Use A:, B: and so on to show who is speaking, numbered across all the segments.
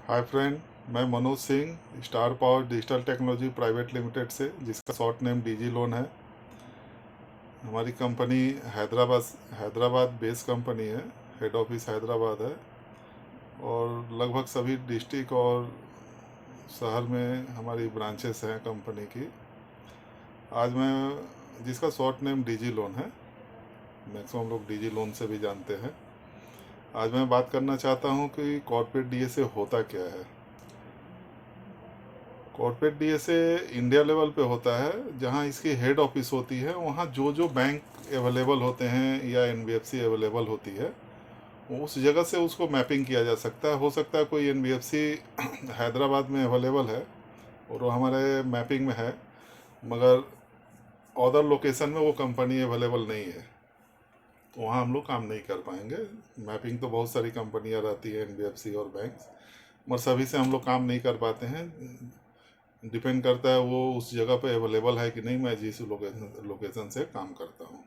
A: Hi friend, मैं Manoj Singh star power digital technology private limited से, जिसका शॉर्ट नेम डीजी लोन है। हमारी company Hyderabad Hyderabad based company है। हेड ऑफिस हैदराबाद है और लगभग सभी डिस्ट्रिक्ट और शहर में हमारी ब्रांचेस हैं कंपनी की। आज मैं जिसका शॉर्ट नेम डीजी लोन है, मैक्सिमम लोग डीजी लोन से भी जानते हैं। आज मैं बात करना चाहता हूँ कि कॉर्पोरेट डीएसए होता क्या है। कॉर्पोरेट डीएसए इंडिया लेवल पे होता है, जहाँ इसकी हेड ऑफिस होती है। वहाँ जो जो बैंक अवेलेबल होते हैं या एनबीएफसी अवेलेबल होती है, उस जगह से उसको मैपिंग किया जा सकता है। हो सकता है कोई एनबीएफसी हैदराबाद में अवेलेबल है और वो हमारे मैपिंग में है, मगर अदर लोकेशन में वो कंपनी अवेलेबल नहीं है, तो वहाँ हम लोग काम नहीं कर पाएंगे। मैपिंग तो बहुत सारी कंपनियाँ रहती है, एनबीएफसी और बैंक्स, मगर सभी से हम लोग काम नहीं कर पाते हैं। डिपेंड करता है वो उस जगह पे अवेलेबल है कि नहीं, मैं जिस लोकेशन से काम करता हूँ।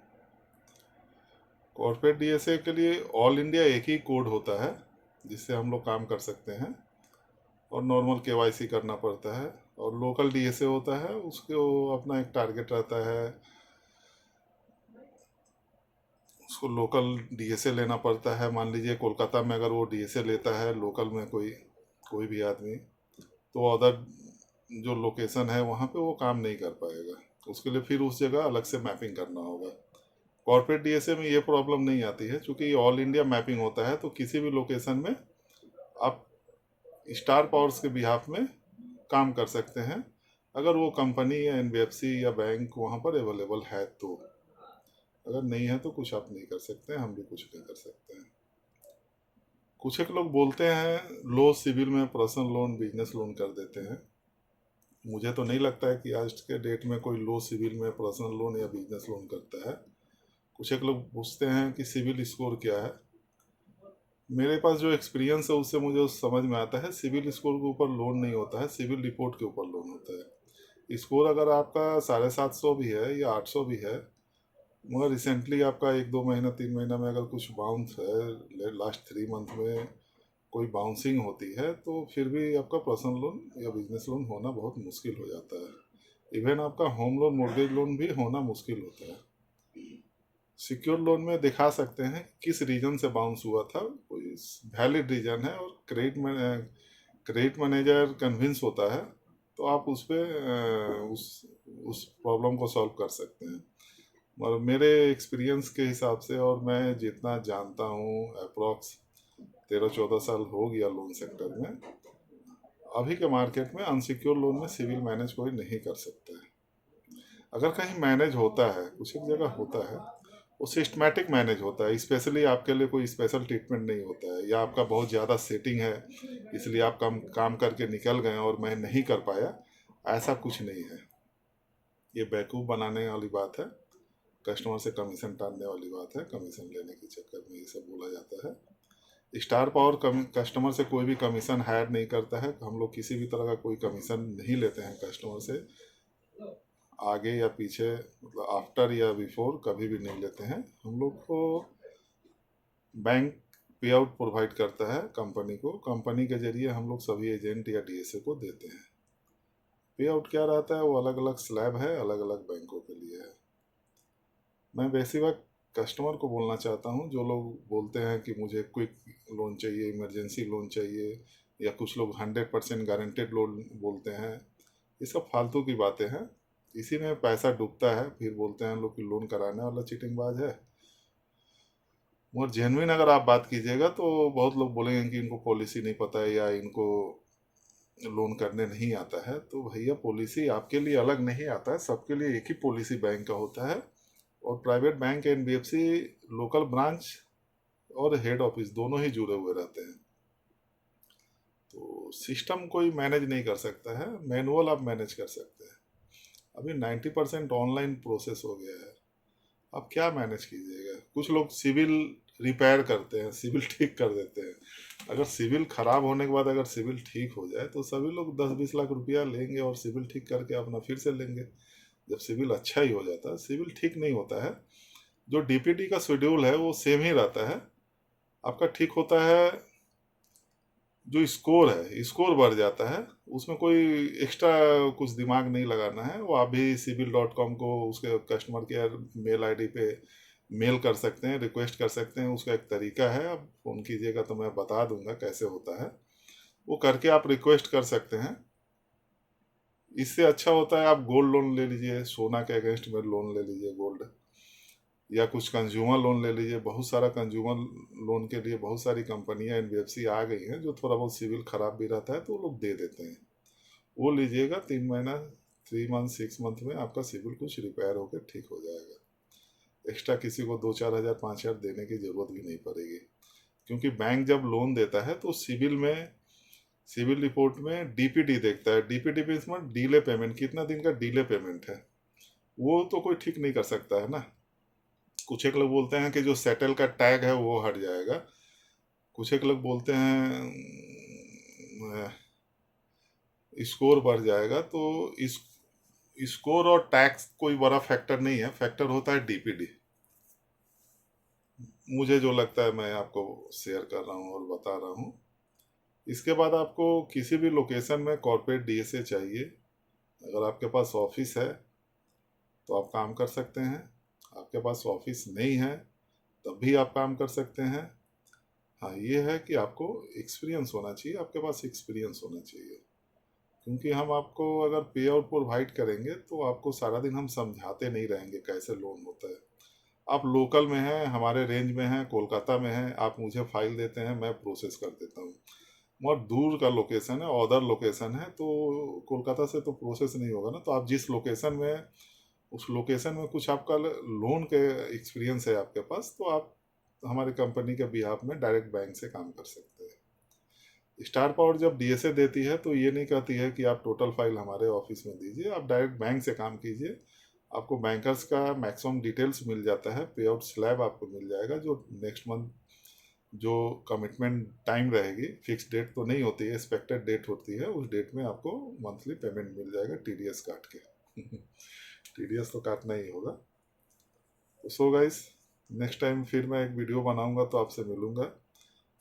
A: कॉर्पोरेट डीएसए के लिए ऑल इंडिया एक ही कोड होता है जिससे हम लोग काम कर सकते हैं, और नॉर्मल केवाईसी करना पड़ता है। और लोकल डीएसए होता है, उसको अपना एक टारगेट रहता है, उसको लोकल डीएसए लेना पड़ता है। मान लीजिए कोलकाता में अगर वो डीएसए लेता है लोकल में, कोई कोई भी आदमी, तो अदर जो लोकेशन है वहाँ पे वो काम नहीं कर पाएगा। उसके लिए फिर उस जगह अलग से मैपिंग करना होगा। कॉर्पोरेट डीएसए में ये प्रॉब्लम नहीं आती है, क्योंकि ये ऑल इंडिया मैपिंग होता है, तो किसी भी लोकेशन में आप स्टार पावर्स के बिहाफ में काम कर सकते हैं, अगर वो कंपनी या एनबीएफसी या बैंक वहाँ पर अवेलेबल है तो। अगर नहीं है तो कुछ आप नहीं कर सकते हैं, हम भी कुछ नहीं कर सकते हैं। कुछ एक लोग बोलते हैं लो सिविल में पर्सनल लोन, बिजनेस लोन कर देते हैं। मुझे तो नहीं लगता है कि आज के डेट में कोई लो सिविल में पर्सनल लोन या बिजनेस लोन करता है। कुछ एक लोग पूछते हैं कि सिविल स्कोर क्या है। मेरे पास जो एक्सपीरियंस है उससे मुझे समझ में आता है, सिविल स्कोर के ऊपर लोन नहीं होता है, सिविल रिपोर्ट के ऊपर लोन होता है। स्कोर अगर आपका 750 भी है या 800 भी है, मगर रिसेंटली आपका 1-2 महीना 3 महीना में अगर कुछ बाउंस है, लास्ट 3 मंथ में कोई बाउंसिंग होती है, तो फिर भी आपका पर्सनल लोन या बिजनेस लोन होना बहुत मुश्किल हो जाता है। इवन आपका होम लोन, मोर्गेज लोन भी होना मुश्किल होता है। सिक्योर लोन में दिखा सकते हैं किस रीजन से बाउंस हुआ था, कोई वैलिड रीजन है, और क्रेडिट मैनेजर कन्विंस होता है, तो आप उस पर उस प्रॉब्लम को सॉल्व कर सकते हैं। और मेरे एक्सपीरियंस के हिसाब से, और मैं जितना जानता हूँ, अप्रॉक्स 13-14 साल हो गया लोन सेक्टर में, अभी के मार्केट में अनसिक्योर लोन में सिविल मैनेज कोई नहीं कर सकता है। अगर कहीं मैनेज होता है, कुछ एक जगह होता है, वो सिस्टमैटिक मैनेज होता है, स्पेशली आपके लिए कोई स्पेशल ट्रीटमेंट नहीं होता है, या आपका बहुत ज़्यादा सेटिंग है इसलिए आप काम करके निकल गए और मैं नहीं कर पाया, ऐसा कुछ नहीं है। ये बेवकूफ़ बनाने वाली बात है, कस्टमर से कमीशन टालने वाली बात है। कमीशन लेने के चक्कर में ये सब बोला जाता है। स्टार पावर कस्टमर से कोई भी कमीशन हायर नहीं करता है। हम लोग किसी भी तरह का कोई कमीशन नहीं लेते हैं कस्टमर से, आगे या पीछे, मतलब आफ्टर या बिफोर, कभी भी नहीं लेते हैं। हम लोग को बैंक पे आउट प्रोवाइड करता है कंपनी को, कंपनी के जरिए हम लोग सभी एजेंट या डीएसए को देते हैं। पे आउट क्या रहता है, वो अलग अलग स्लैब है, अलग अलग बैंकों के लिए है। मैं बेसिक कस्टमर को बोलना चाहता हूँ, जो लोग बोलते हैं कि मुझे क्विक लोन चाहिए, इमरजेंसी लोन चाहिए, या कुछ लोग 100% गारंटेड लोन बोलते हैं, ये सब फालतू की बातें हैं। इसी में पैसा डूबता है, फिर बोलते हैं लोग कि लोन कराने वाला चीटिंगबाज है। मगर जेनविन अगर आप बात कीजिएगा तो बहुत लोग बोलेंगे कि इनको पॉलिसी नहीं पता है या इनको लोन करने नहीं आता है। तो भैया, पॉलिसी आपके लिए अलग नहीं आता है, सबके लिए एक ही पॉलिसी बैंक का होता है। और private bank, NBFC, local branch और हेड ऑफिस दोनों ही जुड़े हुए रहते हैं। तो सिस्टम कोई मैनेज नहीं कर सकता है, मैनुअल आप मैनेज कर सकते हैं। अभी 90% ऑनलाइन प्रोसेस हो गया है, आप क्या मैनेज कीजिएगा। कुछ लोग सिविल रिपेयर करते हैं, सिविल ठीक कर देते हैं। अगर सिविल खराब होने के बाद अगर सिविल ठीक हो जाए, तो सभी लोग 10-20 लाख रुपया लेंगे और सिविल ठीक करके अपना फिर से लेंगे। जब सिविल अच्छा ही हो जाता है, सिविल ठीक नहीं होता है। जो डीपीटी का शेड्यूल है वो सेम ही रहता है। आपका ठीक होता है जो स्कोर है, स्कोर बढ़ जाता है। उसमें कोई एक्स्ट्रा कुछ दिमाग नहीं लगाना है। वो आप भी CIBIL.com को उसके कस्टमर केयर मेल आईडी पे मेल कर सकते हैं, रिक्वेस्ट कर सकते हैं। उसका एक तरीका है, आप फ़ोन कीजिएगा तो मैं बता दूंगा कैसे होता है। वो करके आप रिक्वेस्ट कर सकते हैं। इससे अच्छा होता है आप गोल्ड लोन ले लीजिए, सोना के अगेंस्ट में लोन ले लीजिए गोल्ड, या कुछ कंज्यूमर लोन ले लीजिए। बहुत सारा कंज्यूमर लोन के लिए बहुत सारी कंपनियां NBFC आ गई हैं जो थोड़ा बहुत सिविल खराब भी रहता है तो वो लोग दे देते हैं। वो लीजिएगा, 3 महीना, 3 मंथ 6 मंथ में आपका सिविल कुछ रिपेयर होकर ठीक हो जाएगा। एक्स्ट्रा किसी को 2-4 हज़ार 5 हज़ार देने की ज़रूरत भी नहीं पड़ेगी। क्योंकि बैंक जब लोन देता है तो सिविल रिपोर्ट में DPD देखता है। DPD पे इसमें डीले पेमेंट, कितना दिन का डीले पेमेंट है, वो तो कोई ठीक नहीं कर सकता है ना। कुछ एक लोग बोलते हैं कि जो सेटल का टैग है वो हट जाएगा। कुछ एक लोग बोलते हैं स्कोर बढ़ जाएगा। तो इस स्कोर और टैक्स कोई बड़ा फैक्टर नहीं है, फैक्टर होता है DPD। मुझे जो लगता है मैं आपको शेयर कर रहा हूँ और बता रहा हूँ। इसके बाद आपको किसी भी लोकेशन में कॉर्पोरेट DSA चाहिए। अगर आपके पास ऑफिस है तो आप काम कर सकते हैं, आपके पास ऑफिस नहीं है तब भी आप काम कर सकते हैं। हाँ, ये है कि आपको एक्सपीरियंस होना चाहिए, आपके पास एक्सपीरियंस होना चाहिए। क्योंकि हम आपको अगर पे आउट प्रोवाइड करेंगे तो आपको सारा दिन हम समझाते नहीं रहेंगे कैसे लोन होता है। आप लोकल में हैं, हमारे रेंज में हैं, कोलकाता में हैं, आप मुझे फाइल देते हैं, मैं प्रोसेस कर देता हूँ। बहुत दूर का लोकेशन है, अदर लोकेशन है, तो कोलकाता से तो प्रोसेस नहीं होगा ना। तो आप जिस लोकेशन में, उस लोकेशन में कुछ आपका लोन के एक्सपीरियंस है आपके पास, तो आप हमारी कंपनी के बिहाफ में डायरेक्ट बैंक से काम कर सकते हैं। स्टार पावर जब DSA देती है तो ये नहीं कहती है कि आप टोटल फाइल हमारे ऑफिस में दीजिए, आप डायरेक्ट बैंक से काम कीजिए। आपको बैंकर्स का मैक्सिमम डिटेल्स मिल जाता है, पे आउट स्लैब आपको मिल जाएगा, जो नेक्स्ट मंथ जो कमिटमेंट टाइम रहेगी, फिक्स डेट तो नहीं होती है, एक्सपेक्टेड डेट होती है, उस डेट में आपको मंथली पेमेंट मिल जाएगा TDS काट के। TDS तो काटना ही होगा। तो सो गाइस, नेक्स्ट टाइम फिर मैं एक वीडियो बनाऊंगा तो आपसे मिलूंगा।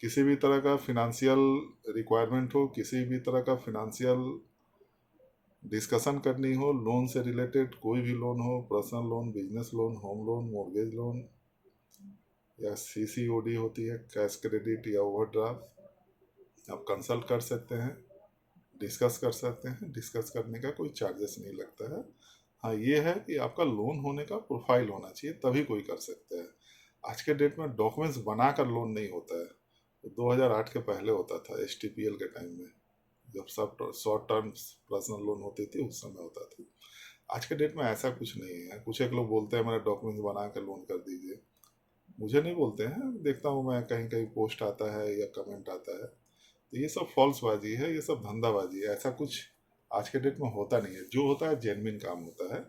A: किसी भी तरह का फिनेंशियल रिक्वायरमेंट हो, किसी भी तरह का फिनेंशियल डिस्कशन करनी हो, लोन से रिलेटेड कोई भी लोन हो, personal loan, business loan, home loan, mortgage loan, या CCOD होती है, कैश क्रेडिट या ओवरड्राफ्ट, आप कंसल्ट कर सकते हैं, डिस्कस कर सकते हैं। डिस्कस करने का कोई चार्जेस नहीं लगता है। हाँ, ये है कि आपका लोन होने का प्रोफाइल होना चाहिए, तभी कोई कर सकता है। आज के डेट में डॉक्यूमेंट्स बनाकर लोन नहीं होता है। 2008 के पहले होता था, STPL के टाइम में, जब सब शॉर्ट टर्म पर्सनल लोन होती थी उस समय होता था। आज के डेट में ऐसा कुछ नहीं है। कुछ एक लोग बोलते हैं मेरा डॉक्यूमेंट्स बना कर लोन कर दीजिए, मुझे नहीं बोलते हैं, देखता हूँ मैं कहीं कहीं पोस्ट आता है या कमेंट आता है, तो ये सब फॉल्स बाजी है, ये सब धंधाबाजी है। ऐसा कुछ आज के डेट में होता नहीं है। जो होता है जेन्युइन काम होता है,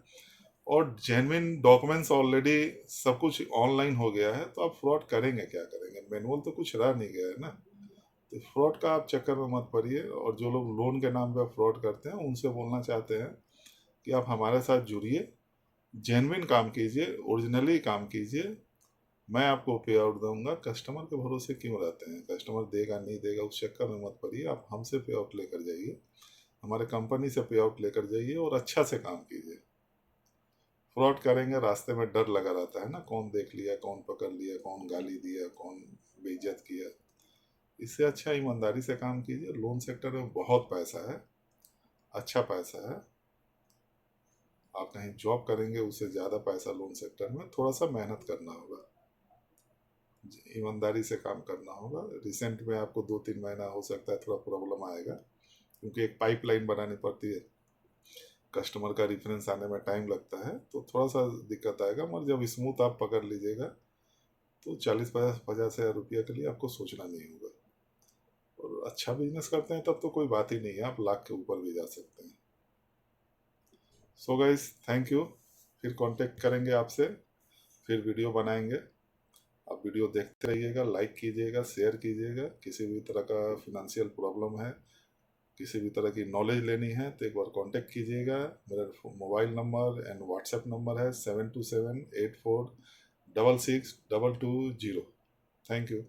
A: और जेन्युइन डॉक्यूमेंट्स ऑलरेडी सब कुछ ऑनलाइन हो गया है, तो आप फ्रॉड करेंगे क्या करेंगे, मैनुअल तो कुछ रह नहीं गया है ना। तो फ्रॉड का आप चक्कर में मत पड़िए। और जो लोग लोन के नाम पे फ्रॉड करते हैं उनसे बोलना चाहते हैं कि आप हमारे साथ जुड़िए, जेन्युइन काम कीजिए, ओरिजिनली काम कीजिए, मैं आपको पे आउट दूंगा। कस्टमर के भरोसे क्यों रहते हैं, कस्टमर देगा नहीं देगा उस चक्कर में मत पड़िए। आप हमसे पे आउट लेकर जाइए, हमारे कंपनी से पे आउट लेकर जाइए और अच्छा से काम कीजिए। फ्रॉड करेंगे, रास्ते में डर लगा रहता है ना, कौन देख लिया, कौन पकड़ लिया, कौन गाली दिया, कौन बेइज्जत किया। इससे अच्छा ईमानदारी से काम कीजिए। लोन सेक्टर में बहुत पैसा है, अच्छा पैसा है। आप कहीं जॉब करेंगे उससे ज़्यादा पैसा लोन सेक्टर में। थोड़ा सा मेहनत करना होगा, ईमानदारी से काम करना होगा। रिसेंट में आपको 2-3 महीना हो सकता है थोड़ा प्रॉब्लम आएगा, क्योंकि एक पाइपलाइन बनानी पड़ती है, कस्टमर का रेफरेंस आने में टाइम लगता है, तो थोड़ा सा दिक्कत आएगा। मगर जब स्मूथ आप पकड़ लीजिएगा तो 40-50 हज़ार रुपया के लिए आपको सोचना नहीं होगा। और अच्छा बिजनेस करते हैं तब तो कोई बात ही नहीं है, आप लाख के ऊपर भी जा सकते हैं। So guys, thank you. फिर कांटेक्ट करेंगे आपसे, फिर वीडियो बनाएंगे। आप वीडियो देखते रहिएगा, लाइक कीजिएगा, शेयर कीजिएगा। किसी भी तरह का फिनेंशियल प्रॉब्लम है, किसी भी तरह की नॉलेज लेनी है तो एक बार कांटेक्ट कीजिएगा। मेरा mobile number and WhatsApp number है 7278466220। Thank you.